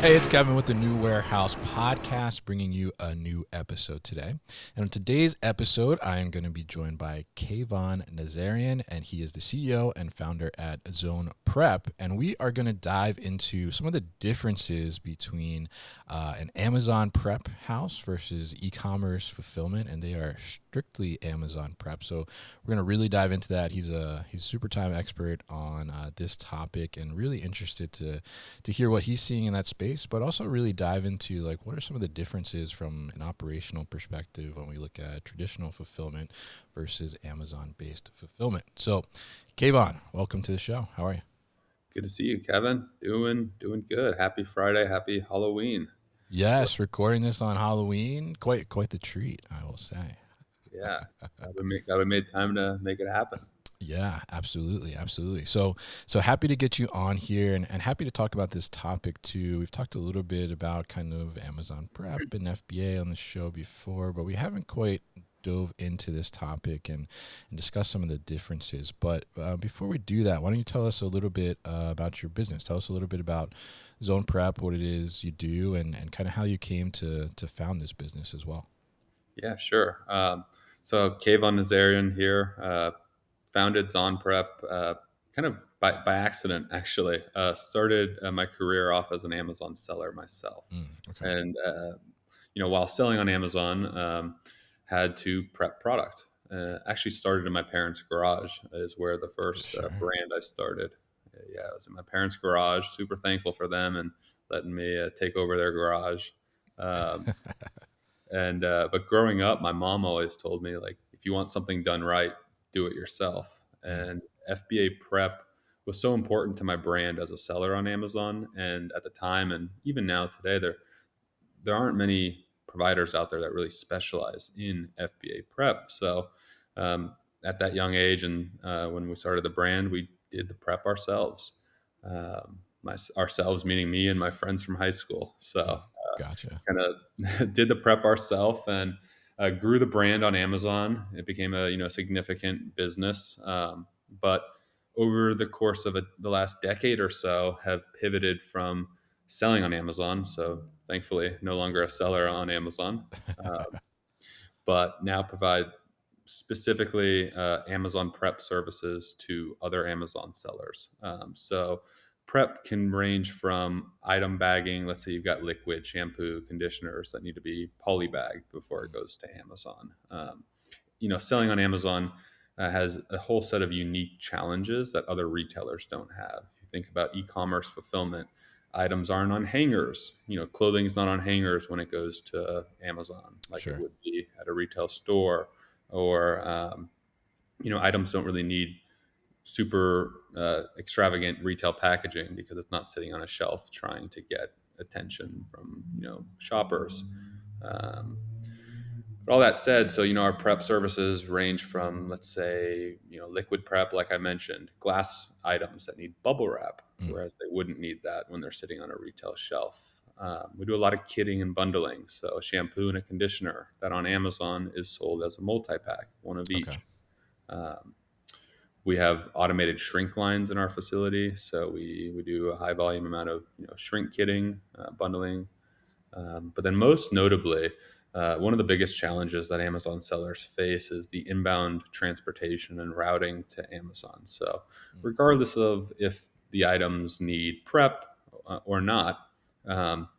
Hey, it's Kevin with the New Warehouse Podcast, bringing you a new episode today. And on today's episode, I am going to be joined by Kayvon Nazarian, and he is the CEO and founder at Zone Prep. And we are going to dive into some of the differences between an Amazon prep house versus e-commerce fulfillment, and they are strictly Amazon prep. So we're going to really dive into that. He's a super time expert on this topic, and really interested to hear what he's seeing in that space, but also really dive into like what are some of the differences from an operational perspective when we look at traditional fulfillment versus Amazon-based fulfillment. So, Kayvon, welcome to the show. How are you? Good to see you, Kevin. Doing good. Happy Friday. Happy Halloween. What? Yes, recording this on Halloween, quite the treat, I will say. Yeah. Gotta made time to make it happen. Yeah, absolutely, absolutely. So happy to get you on here, and happy to talk about this topic too. We've talked a little bit about kind of Amazon Prep and FBA on the show before, but we haven't quite dove into this topic and discuss some of the differences. But before we do that, why don't you tell us a little bit about your business? Tell us a little bit about Zone Prep, what it is you do, and kind of how you came to found this business as well. Yeah, sure. So Kayvon Nazarian here, founded Zon Prep, kind of by accident, actually. Started my career off as an Amazon seller myself. Okay, And, while selling on Amazon, had to prep product. Actually started in my parents' garage is where the for first sure. brand I started. Yeah, it was in my parents' garage. Super thankful for them and letting me take over their garage. Um, and but growing up, my mom always told me like, if you want something done right, do it yourself. Mm, And FBA prep was so important to my brand as a seller on Amazon. And at the time, and even now today, there aren't many providers out there that really specialize in FBA prep. So at that young age, and when we started the brand, we did the prep ourselves. Ourselves meaning me and my friends from high school. mm, So gotcha. kind of did the prep ourselves and grew the brand on Amazon. It became a significant business, but over the course of the last decade or so, have pivoted from selling on Amazon. So thankfully, no longer a seller on Amazon, but now provide specifically Amazon prep services to other Amazon sellers. So prep can range from item bagging. Let's say you've got liquid, shampoo, conditioners that need to be polybagged before it goes to Amazon. Selling on Amazon has a whole set of unique challenges that other retailers don't have. If you think about e-commerce fulfillment, items aren't on hangers. Clothing is not on hangers when it goes to Amazon, like it Sure. would be at a retail store, or items don't really need super extravagant retail packaging because it's not sitting on a shelf trying to get attention from shoppers. Um, but all that said, so our prep services range from, let's say, liquid prep, like I mentioned, glass items that need bubble wrap, Mm, whereas they wouldn't need that when they're sitting on a retail shelf. We do a lot of kitting and bundling, so a shampoo and a conditioner that on Amazon is sold as a multi-pack, one of okay. each. Um, we have automated shrink lines in our facility, so we do a high volume amount of shrink kitting, bundling, but then most notably, one of the biggest challenges that Amazon sellers face is the inbound transportation and routing to Amazon. So, Mm, regardless of if the items need prep or not, um,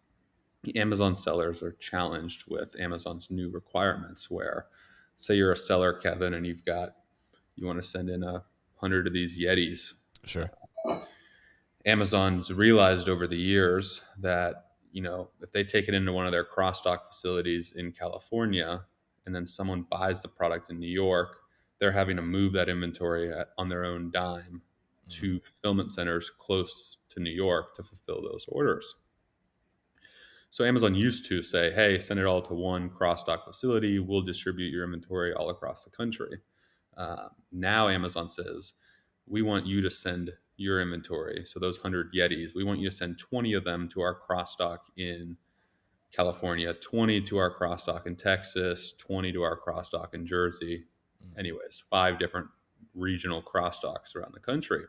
the Amazon sellers are challenged with Amazon's new requirements. Where, say, you're a seller, Kevin, and you want to send in 100 of these Yetis. sure. Amazon's realized over the years that if they take it into one of their cross dock facilities in California and then someone buys the product in New York, they're having to move that inventory on their own dime Mm, to fulfillment centers close to New York to fulfill those orders. So Amazon used to say, "Hey, send it all to one cross dock facility. We'll distribute your inventory all across the country." Now Amazon says, "We want you to send your inventory. So those 100 Yetis, we want you to send 20 of them to our cross dock in California, 20 to our cross dock in Texas, 20 to our cross dock in Jersey." mm, Anyways, 5 different regional cross docks around the country.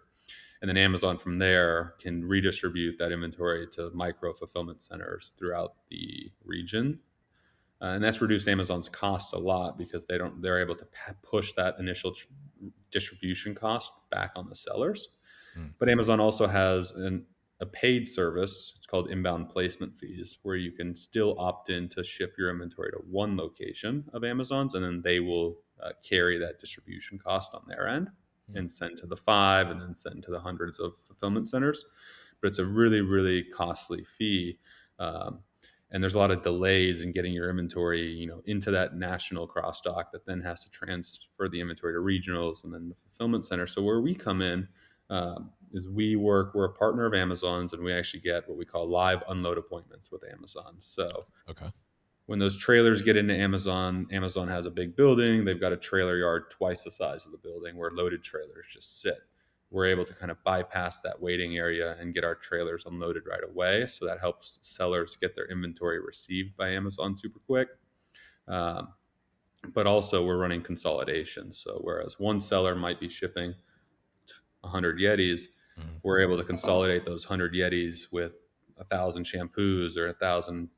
And then Amazon from there can redistribute that inventory to micro fulfillment centers throughout the region. And that's reduced Amazon's costs a lot because they're able to push that initial distribution cost back on the sellers. Mm. But Amazon also has a paid service. It's called inbound placement fees, where you can still opt in to ship your inventory to one location of Amazon's, and then they will carry that distribution cost on their end Mm. and send to the five and then send to the hundreds of fulfillment centers. But it's a really, really costly fee. Um, and there's a lot of delays in getting your inventory, into that national cross dock that then has to transfer the inventory to regionals and then the fulfillment center. So where we come in is we're a partner of Amazon's, and we actually get what we call live unload appointments with Amazon. So Okay. when those trailers get into Amazon, Amazon has a big building. They've got a trailer yard twice the size of the building where loaded trailers just sit. We're able to kind of bypass that waiting area and get our trailers unloaded right away. So that helps sellers get their inventory received by Amazon super quick. Um, but also, we're running consolidation. So whereas one seller might be shipping 100 Yetis, Mm. we're able to consolidate those 100 Yetis with 1,000 shampoos or 1,000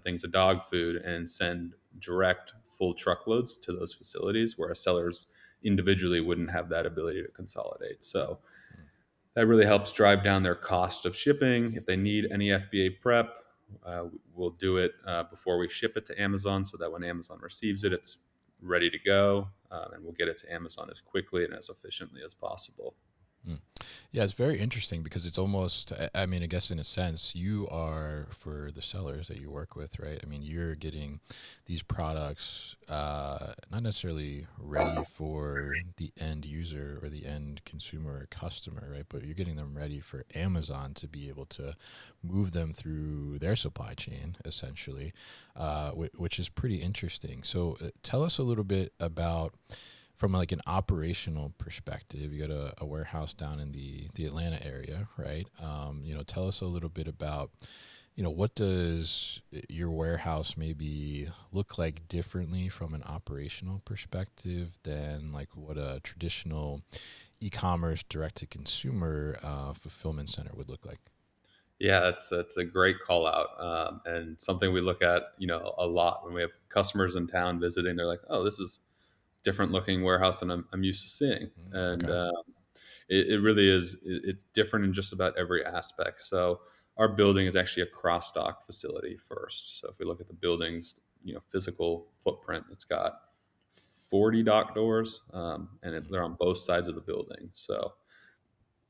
things of dog food and send direct full truckloads to those facilities, whereas sellers individually wouldn't have that ability to consolidate. So Mm. that really helps drive down their cost of shipping. If they need any FBA prep, we'll do it before we ship it to Amazon, so that when Amazon receives it, it's ready to go, and we'll get it to Amazon as quickly and as efficiently as possible. Mm. Yeah, it's very interesting because it's almost, I mean, I guess in a sense, you are for the sellers that you work with, right? I mean, you're getting these products not necessarily ready for the end user or the end consumer or customer, right? But you're getting them ready for Amazon to be able to move them through their supply chain, essentially, which is pretty interesting. So tell us a little bit about from like an operational perspective. You got a warehouse down in the Atlanta area, right? Tell us a little bit about, what does your warehouse maybe look like differently from an operational perspective than like what a traditional e-commerce direct to consumer fulfillment center would look like? Yeah, that's a great call out, and something we look at, a lot when we have customers in town visiting. They're like, "Oh, this is different looking warehouse than I'm used to seeing," Mm. and Okay. it really is. It's different in just about every aspect. So our building is actually a cross dock facility first. So if we look at the building's physical footprint, it's got 40 dock doors, and they're on both sides of the building. So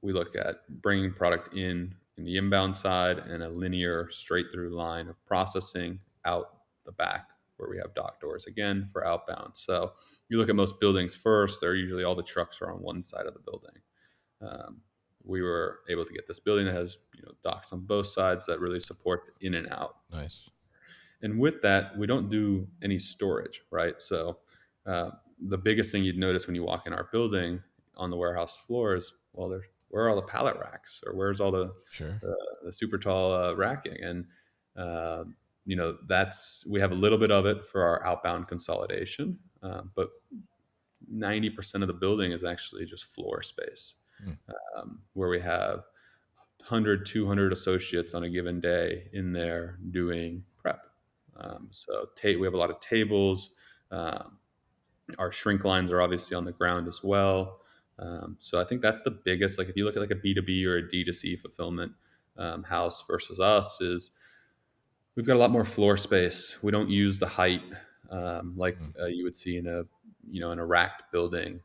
we look at bringing product in the inbound side and a linear straight through line of processing out the back where we have dock doors again for outbound. So you look at most buildings first, they're usually all the trucks are on one side of the building. Um, we were able to get this building that has docks on both sides that really supports in and out. Nice. And with that, we don't do any storage, right? So uh, the biggest thing you'd notice when you walk in our building on the warehouse floor is, well, where are all the pallet racks, or where's all Sure. the super tall racking? And uh, that's we have a little bit of it for our outbound consolidation, but 90% of the building is actually just floor space, Mm. where we have 100, 200 associates on a given day in there doing prep. We have a lot of tables. Um, our shrink lines are obviously on the ground as well. So I think that's the biggest. Like if you look at like a B2B or a D2C fulfillment house versus us, is we've got a lot more floor space. We don't use the height like Mm. you would see in a racked building.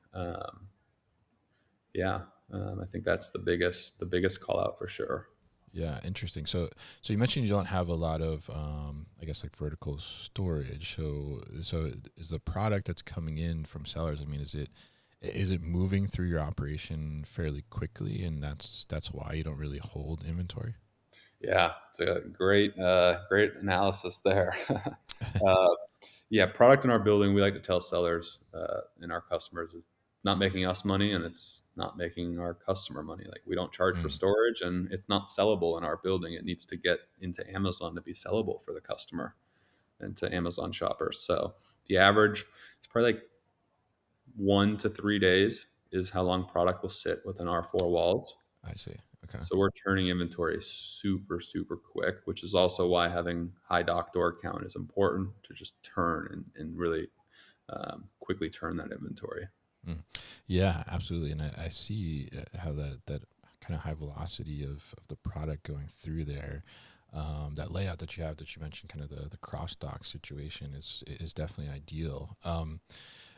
Yeah, I think that's the biggest call out for sure. Yeah, interesting. So you mentioned you don't have a lot of, I guess, like vertical storage. So is the product that's coming in from sellers? I mean, is it moving through your operation fairly quickly, and that's why you don't really hold inventory? Yeah, it's a great analysis there. uh, yeah, product in our building, we like to tell sellers and our customers, is not making us money, and it's not making our customer money. Like we don't charge for Mm. storage, and it's not sellable in our building. It needs to get into Amazon to be sellable for the customer and to Amazon shoppers. So the average, it's probably like 1 to 3 days is how long product will sit within our four walls. I see. Okay. So we're turning inventory super, super quick, which is also why having high dock door count is important to just turn and really quickly turn that inventory. Mm. Yeah, absolutely. And I see how that kind of high velocity of the product going through there, that layout that you have that you mentioned, kind of the cross dock situation is definitely ideal.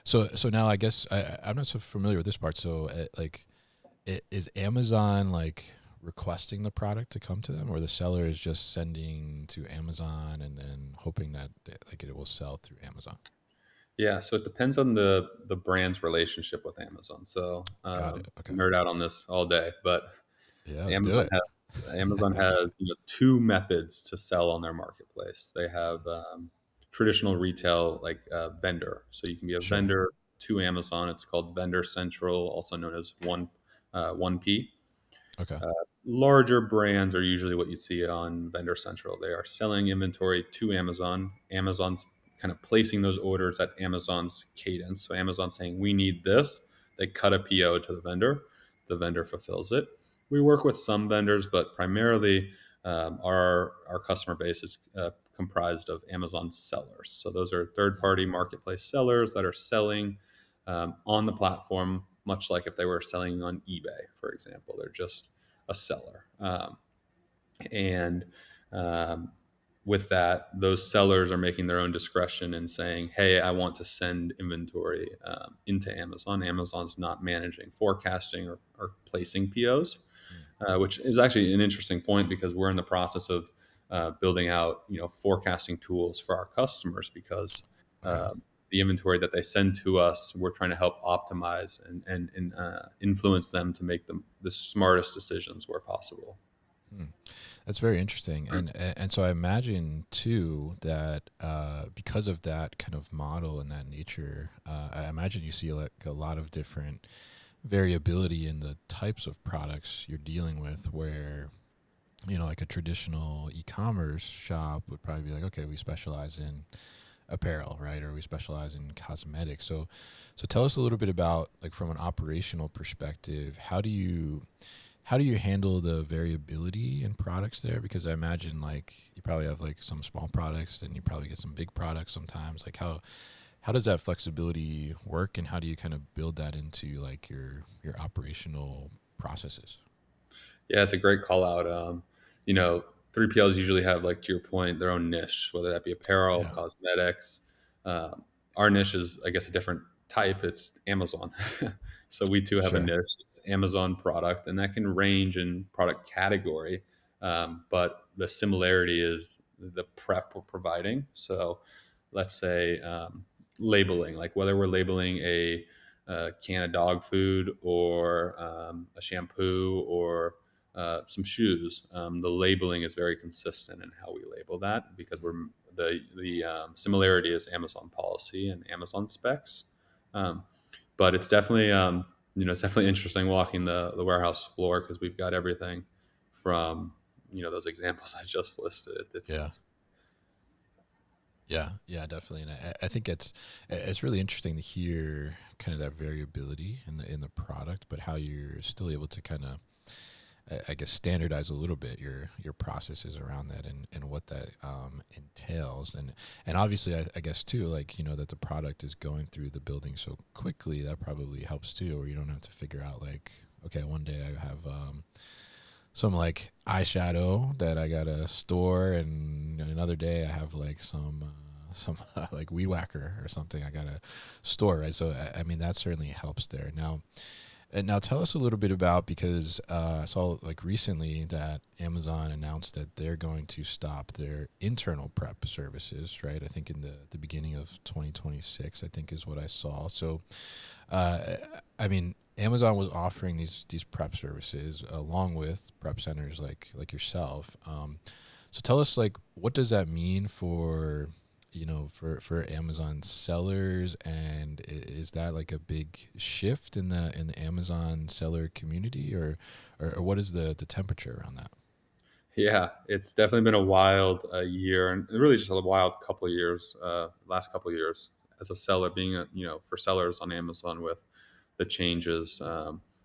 So now I guess I'm not so familiar with this part. So like, is Amazon like requesting the product to come to them, or the seller is just sending to Amazon and then hoping that like it will sell through Amazon? Yeah, so it depends on the brand's relationship with Amazon. So Got it. Okay. nerd out on this all day, but Yeah, let's do Amazon it. has Amazon has two methods to sell on their marketplace. They have traditional retail like vendor, so you can be a Sure. vendor to Amazon. It's called Vendor Central, also known as 1P. Okay. Uh, Larger brands are usually what you see on Vendor Central. They are selling inventory to Amazon. Amazon's kind of placing those orders at Amazon's cadence. So Amazon's saying, we need this. They cut a PO to the vendor. The vendor fulfills it. We work with some vendors, but primarily our customer base is comprised of Amazon sellers. So those are third party marketplace sellers that are selling on the platform, much like if they were selling on eBay, for example. They're just a seller. And um, with that, those sellers are making their own discretion and saying, hey, I want to send inventory into Amazon. Amazon's not managing forecasting or placing POs, Mm. which is actually an interesting point because we're in the process of building out forecasting tools for our customers because Okay. the inventory that they send to us, we're trying to help optimize and influence them to make the smartest decisions where possible. Hmm. That's very interesting, and so I imagine too that because of that kind of model and that nature, I imagine you see like a lot of different variability in the types of products you're dealing with. Where like a traditional e-commerce shop would probably be like, okay, we specialize in apparel, right, or we specialize in cosmetics. So tell us a little bit about like from an operational perspective, how do you handle the variability in products there? Because I imagine like you probably have like some small products and you probably get some big products sometimes. Like how does that flexibility work, and how do you kind of build that into like your operational processes? Yeah, it's a great call out. You know, 3PLs usually have, like to your point, their own niche, whether that be apparel, Yeah, cosmetics. Um, our niche is, I guess, a different type. It's Amazon. So we too have a sure. niche. It's Amazon product, and that can range in product category. But the similarity is the prep we're providing. So let's say labeling, like whether we're labeling a can of dog food or a shampoo or some shoes. The labeling is very consistent in how we label that because the similarity is Amazon policy and Amazon specs. Um, but it's definitely it's definitely interesting walking the warehouse floor because we've got everything from those examples I just listed. Yeah. Yeah, definitely, and I think it's really interesting to hear kind of that variability in the product, but how you're still able to kind of I guess standardize a little bit your processes around that and what that entails, and obviously I guess too, like that the product is going through the building so quickly, that probably helps too, or you don't have to figure out like, okay, one day I have some like eyeshadow that I gotta store, and another day I have like some like weed whacker or something I gotta store, right? So I mean that certainly helps there. Now tell us a little bit about, because I saw like recently that Amazon announced that they're going to stop their internal prep services, right? I think in the beginning of 2026, I think is what I saw. So uh, I mean, Amazon was offering these prep services along with prep centers like yourself. So tell us, like, what does that mean for for Amazon sellers, and is that like a big shift in the Amazon seller community, or what is the temperature around that? Yeah, it's definitely been a wild year, and really just a wild couple of years. Last couple of years as a seller, being for sellers on Amazon with the changes.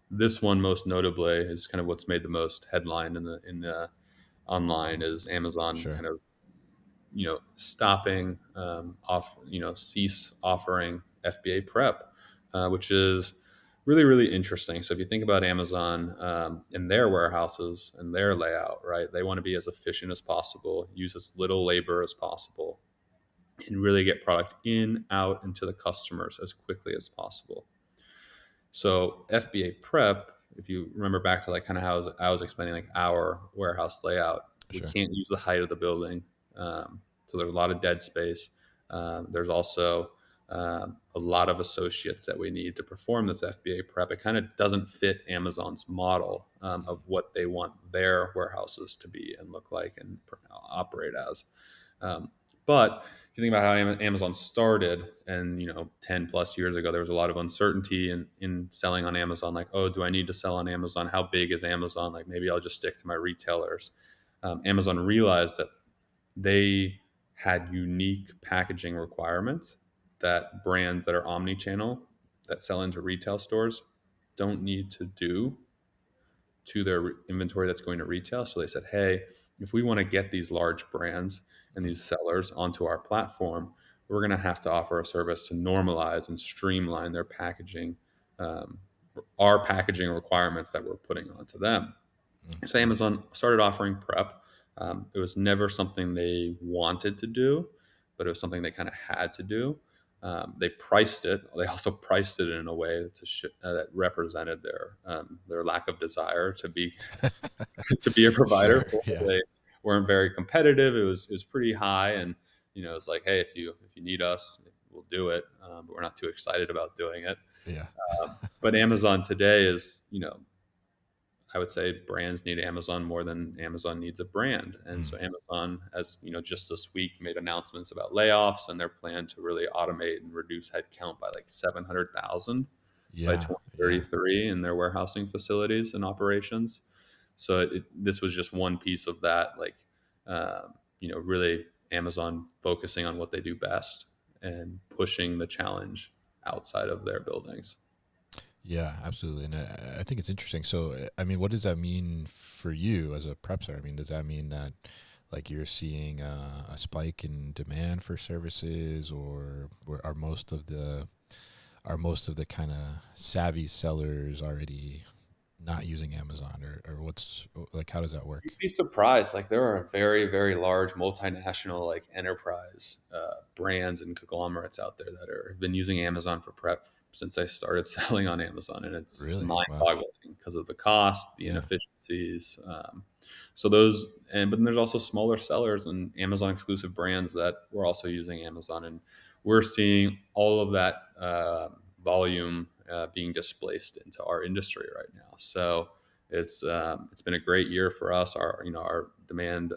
This one, most notably, is kind of what's made the most headline in the online is Amazon Sure. kind of stopping cease offering FBA prep, which is really really interesting. So if you think about Amazon in their warehouses and their layout, right, they want to be as efficient as possible, use as little labor as possible, and really get product in out into the customers as quickly as possible. So FBA prep, if you remember back to like kind of how I was explaining like our warehouse layout, we Sure. can't use the height of the building, so there's a lot of dead space. There's also a lot of associates that we need to perform this FBA prep. It kind of doesn't fit Amazon's model of what they want their warehouses to be and look like and operate as. But if you think about how Amazon started, and 10 plus years ago, there was a lot of uncertainty in selling on Amazon. Like, oh, do I need to sell on Amazon? How big is Amazon? Like, maybe I'll just stick to my retailers. Amazon realized that they had unique packaging requirements that brands that are omni-channel that sell into retail stores don't need to do to their inventory that's going to retail. So they said, hey, if we want to get these large brands and Mm. these sellers onto our platform, we're going to have to offer a service to normalize and streamline their packaging, um, our packaging requirements that we're putting onto them. Mm. So Amazon started offering prep. It was never something they wanted to do, but it was something they kind of had to do. They priced it. They also priced it in a way that represented their lack of desire to be to be a provider. Sure. Yeah. They weren't very competitive. It was pretty high, and it's like, hey, if you need us, we'll do it, but we're not too excited about doing it. Yeah. But Amazon today is, I would say brands need Amazon more than Amazon needs a brand. And Mm. so Amazon, as just this week, made announcements about layoffs and their plan to really automate and reduce headcount by like 700,000 by Yeah. Yeah. 2033 in their warehousing facilities and operations. So this was just one piece of that, like, really Amazon focusing on what they do best and pushing the challenge outside of their buildings. Yeah, absolutely. And I think it's interesting. So, I mean, what does that mean for you as a prep seller? I mean, does that mean that like you're seeing a spike in demand for services, or are most of the kind of savvy sellers already not using Amazon, or what's like, how does that work? You'd be surprised. Like there are very, very large multinational like enterprise brands and conglomerates out there that have been using Amazon for prep since I started selling on Amazon, and it's Really? Wow. mind-boggling because of the cost, the Yeah. inefficiencies. So those, and but then there's also smaller sellers and Amazon exclusive brands that were also using Amazon, and we're seeing all of that volume being displaced into our industry right now. So it's been a great year for us. Our demand,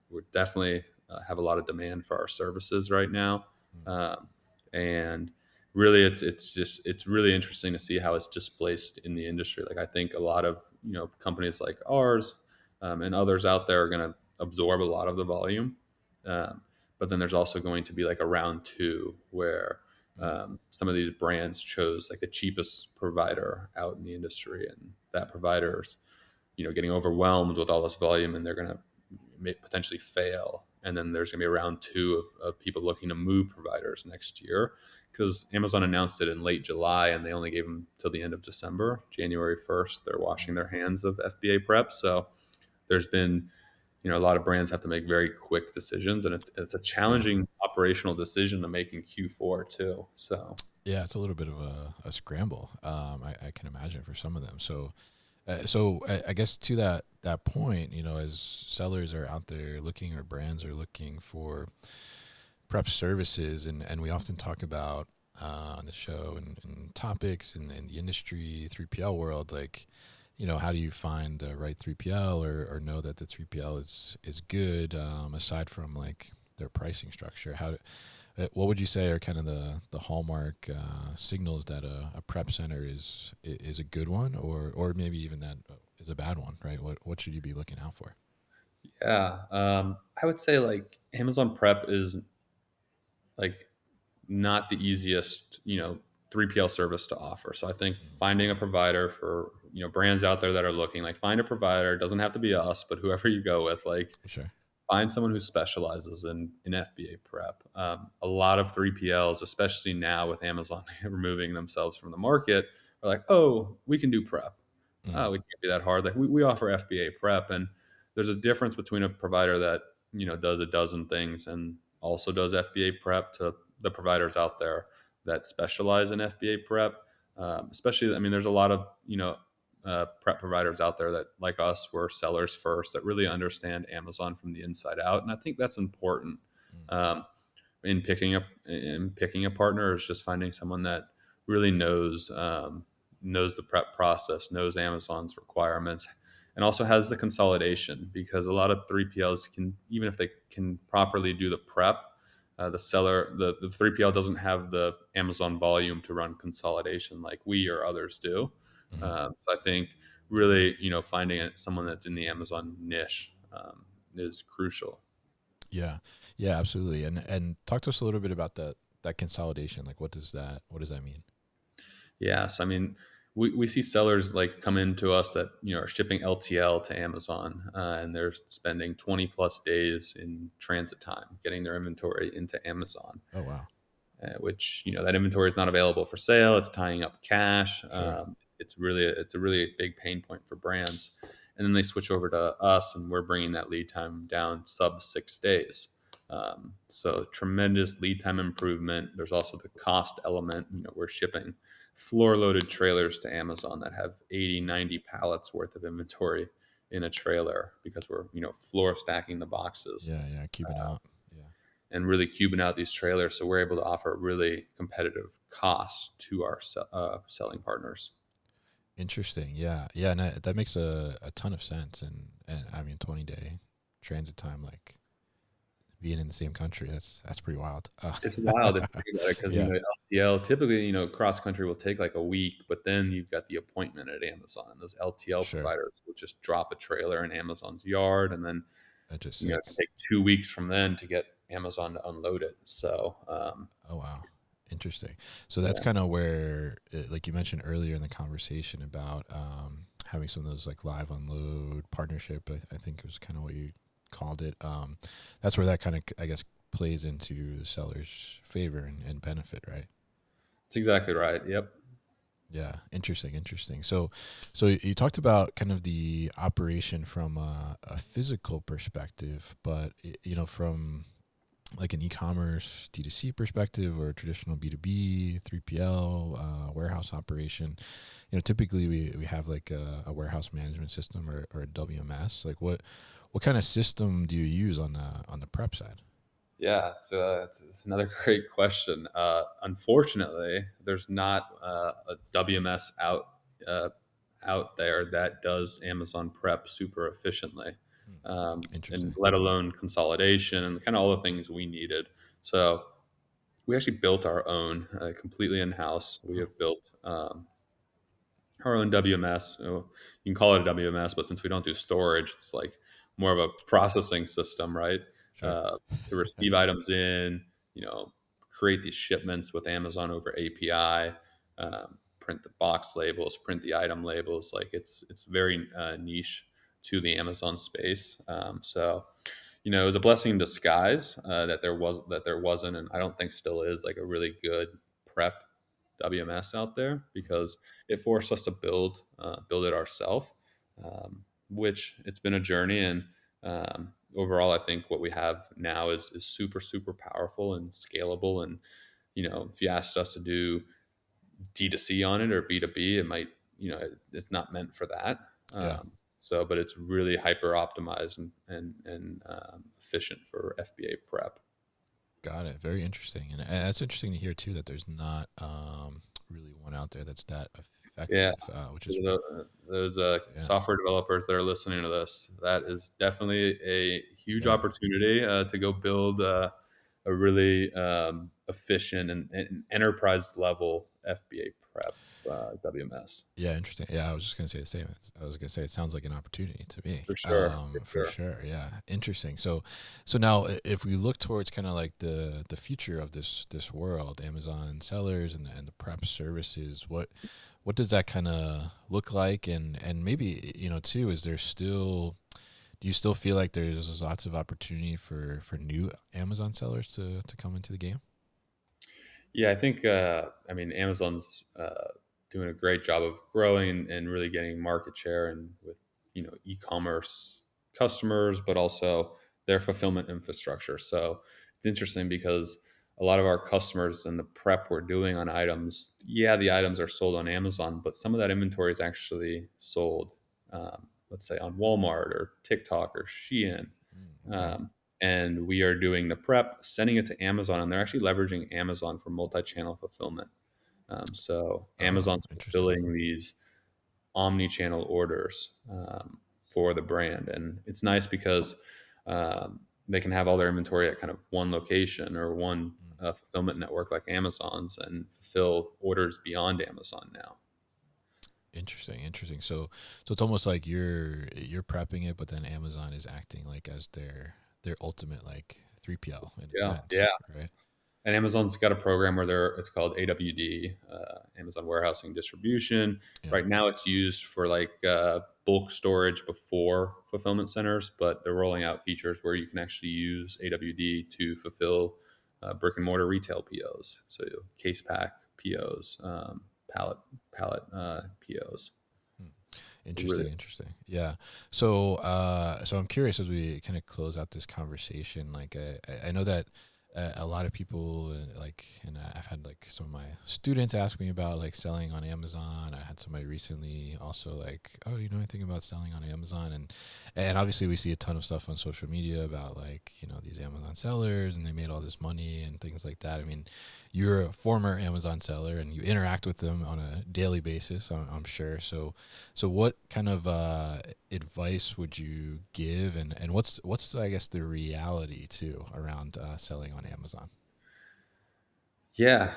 we definitely have a lot of demand for our services right now, Mm. and really it's really interesting to see how it's displaced in the industry. Like I think a lot of companies like ours and others out there are going to absorb a lot of the volume, um, but then there's also going to be like a round two where Mm. some of these brands chose like the cheapest provider out in the industry, and that provider's getting overwhelmed with all this volume, and they're going to potentially fail. And then there's going to be a round two of people looking to move providers next year, because Amazon announced it in late July and they only gave them till the end of December. January 1st, they're washing Mm. their hands of FBA prep. So there's been a lot of brands have to make very quick decisions, and it's a Yeah. challenging operational decision to make in Q4 too. So Yeah, it's a little bit of a scramble. I can imagine for some of them. So I guess to that point, as sellers are out there looking, or brands are looking for prep services, and we often talk about on the show and topics in the industry 3PL world, like how do you find the right 3PL, or know that the 3PL is good, aside from like their pricing structure? What would you say are kind of the hallmark signals that a prep center is a good one, or maybe even that is a bad one, right? What should you be looking out for? yeah, I would say like Amazon Prep is like not the easiest 3PL service to offer. So I think Mm. finding a provider for brands out there that are looking, like, find a provider. It doesn't have to be us, but whoever you go with, like, For sure. find someone who specializes in FBA prep. A lot of 3PLs, especially now with Amazon removing themselves from the market, are like, oh, we can do prep. Mm, Oh, we can't be that hard. Like, we offer FBA prep. And there's a difference between a provider that, does a dozen things and also does FBA prep to the providers out there that specialize in FBA prep. Especially, I mean, there's a lot of, prep providers out there that, like us, were sellers first, that really understand Amazon from the inside out, and I think that's important. mm. um, in picking a partner is just finding someone that really knows the prep process, knows Amazon's requirements, and also has the consolidation, because a lot of 3PLs can, even if they can properly do the prep, the 3PL doesn't have the Amazon volume to run consolidation like we or others do. Mhm. So I think really, finding someone that's in the Amazon niche is crucial. Yeah, yeah, absolutely. And talk to us a little bit about that consolidation. Like, what does that mean? Yeah, so I mean, we see sellers like come into us that are shipping LTL to Amazon, and they're spending 20 plus days in transit time getting their inventory into Amazon, Oh wow, which that inventory is not available for sale. It's tying up cash. sure. It's a really big pain point for brands. And then they switch over to us, and we're bringing that lead time down sub 6 days. So tremendous lead time improvement. There's also the cost element. We're shipping floor loaded trailers to Amazon that have 80, 90 pallets worth of inventory in a trailer, because we're floor stacking the boxes Yeah, yeah, keeping out. Yeah, and really cubing out these trailers. So we're able to offer really competitive costs to our selling partners. interesting. Yeah, yeah, and that makes a ton of sense. And I mean, 20-day transit time, like being in the same country, that's pretty wild. It's wild if you think about it, because Yeah, LTL typically, cross country will take like a week, but then you've got the appointment at Amazon, and those LTL sure. providers will just drop a trailer in Amazon's yard, and then That just it can sits. take 2 weeks from then to get Amazon to unload it. So Oh wow, interesting. So that's yeah, kind of where, like you mentioned earlier in the conversation about having some of those like live unload partnership. I think it was kind of what you called it. That's where that kind of, I guess, plays into the seller's favor and benefit, right? that's exactly right. Yep. Yeah, interesting, interesting. So you talked about kind of the operation from a physical perspective, but from like an e-commerce D2C perspective or traditional B2B, 3PL, warehouse operation, typically we have like a warehouse management system or a WMS. Like what kind of system do you use on the prep side? Yeah, it's another great question. Unfortunately, there's not a WMS uh, out there that does Amazon prep super efficiently, Hmm, and interesting. let alone consolidation and kind of all the things we needed. So we actually built our own completely in house. We Huh, have built our own WMS. You can call it a WMS, but since we don't do storage, it's like more of a processing system, right? sure. Uh, to receive items in, you know, create these shipments with Amazon over API, print the box labels, print the item labels. Like it's very niche to the Amazon space. So it was a blessing in disguise that there wasn't, and I don't think still is, like a really good prep WMS out there, because it forced us to build it ourselves, which it's been a journey. And overall, I think what we have now is super super powerful and scalable. And if you asked us to do D2C on it or B2B, it might it's not meant for that. Yeah. But it's really hyper optimized and efficient for FBA prep. Got it. Very interesting, and that's interesting to hear too that there's not really one out there that's that Yeah, effective, which is those yeah, software developers that are listening to this, that is definitely a huge yeah, opportunity to go build a really efficient and enterprise level FBA prep WMS. yeah. Interesting. Yeah, I was just gonna say the same. I was gonna say it sounds like an opportunity to me. For sure, for For sure. sure. Yeah, interesting. So now if we look towards kind of like the future of this world, Amazon sellers and the prep services, what does that kind of look like? And maybe, too, is there still, do you still feel like there's lots of opportunity for new Amazon sellers to come into the game? Yeah, I think I mean Amazon's doing a great job of growing and really getting market share and with e-commerce customers, but also their fulfillment infrastructure. So it's interesting because a lot of our customers and the prep we're doing on items, yeah, the items are sold on Amazon, but some of that inventory is actually sold, let's say, on Walmart or TikTok or Shein. Okay. Um, and we are doing the prep, sending it to Amazon, and they're actually leveraging Amazon for multi-channel fulfillment. So Oh, Amazon's interesting. fulfilling these omni-channel orders for the brand, and it's nice because they can have all their inventory at kind of one location or one Mm. fulfillment network like Amazon's, and fulfill orders beyond Amazon now. Interesting, interesting. So it's almost like you're prepping it, but then Amazon is acting like as their ultimate like 3PL in a Yeah, sense, yeah. right? And Amazon's got a program where it's called AWD, Amazon Warehousing Distribution. Yeah. Right now, it's used for like bulk storage before fulfillment centers, but they're rolling out features where you can actually use AWD to fulfill brick and mortar retail POs, so case pack POs, pallet POs. Hmm. Really, Interesting, interesting. Yeah. So I'm curious as we kind of close out this conversation. Like, I know that a lot of people and I've had like some of my students ask me about like selling on Amazon. I had somebody recently also like, oh, do you know anything about selling on Amazon? And obviously we see a ton of stuff on social media about like these Amazon sellers and they made all this money and things like that. I mean, you're a former Amazon seller and you interact with them on a daily basis, I'm sure. So what kind of advice would you give, and what's I guess the reality too around selling on Amazon? yeah.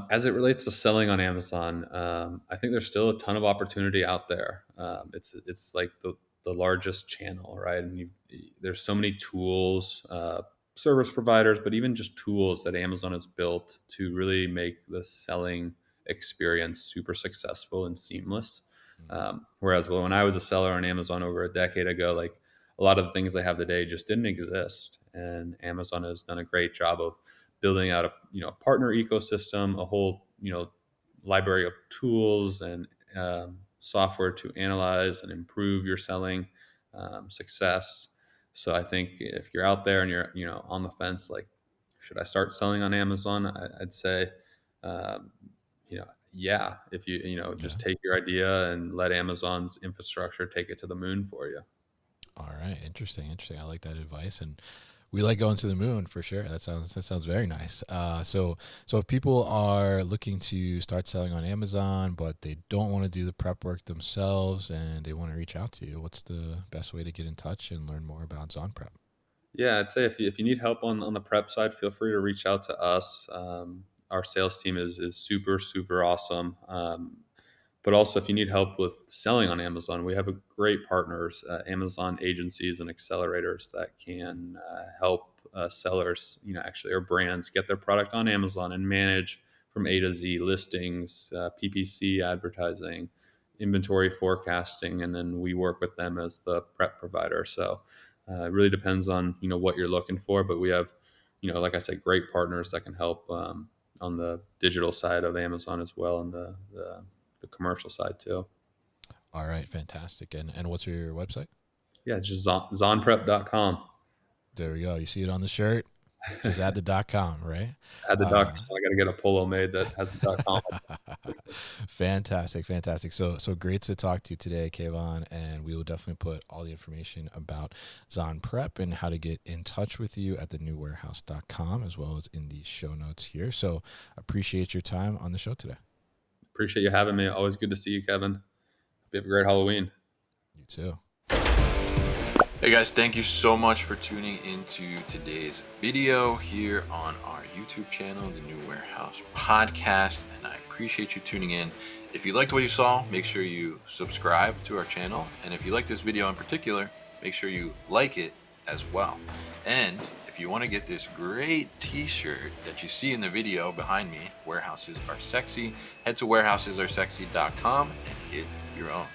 As it relates to selling on Amazon, I think there's still a ton of opportunity out there. It's like the largest channel, right? And there's so many tools, service providers, but even just tools that Amazon has built to really make the selling experience super successful and seamless. Mm. Whereas when I was a seller on Amazon over a decade ago, like a lot of the things they have today just didn't exist, and Amazon has done a great job of building out a partner ecosystem, a whole library of tools and software to analyze and improve your selling success. So I think if you're out there and you're on the fence, like should I start selling on Amazon? I'd say, um, yeah. If Yeah. just take your idea and let Amazon's infrastructure take it to the moon for you. All right. Interesting. Interesting. I like that advice, and we like going to the moon for sure. That sounds very nice. So if people are looking to start selling on Amazon, but they don't want to do the prep work themselves, and they want to reach out to you, what's the best way to get in touch and learn more about Zon Prep? Yeah, I'd say if you need help on the prep side, feel free to reach out to us. Our sales team is super super awesome. But also, if you need help with selling on Amazon, we have a great partners, Amazon agencies and accelerators that can help sellers, actually, or brands get their product on Amazon and manage from A to Z listings, PPC advertising, inventory forecasting, and then we work with them as the prep provider. So it really depends on what you're looking for, but we have like I said, great partners that can help on the digital side of Amazon as well, and the commercial side too. All right, fantastic. And what's your website? Yeah, it's just zonprep.com. There we go. You see it on the shirt. Just add the .com, right? Add the Uh, .com. I got to get a polo made that has the .com. fantastic, fantastic. So great to talk to you today, Kayvon, and we will definitely put all the information about Zon Prep and how to get in touch with you at thenewwarehouse.com as well as in the show notes here. So appreciate your time on the show today. Appreciate you having me. Always good to see you, Kevin. Hope you have a great Halloween. You too. Hey guys, thank you so much for tuning into today's video here on our YouTube channel, The New Warehouse Podcast, and I appreciate you tuning in. If you liked what you saw, make sure you subscribe to our channel, and if you like this video in particular, make sure you like it as well. And if if you want to get this great t-shirt that you see in the video behind me, Warehouses Are Sexy, head to warehousesaresexy.com and get your own.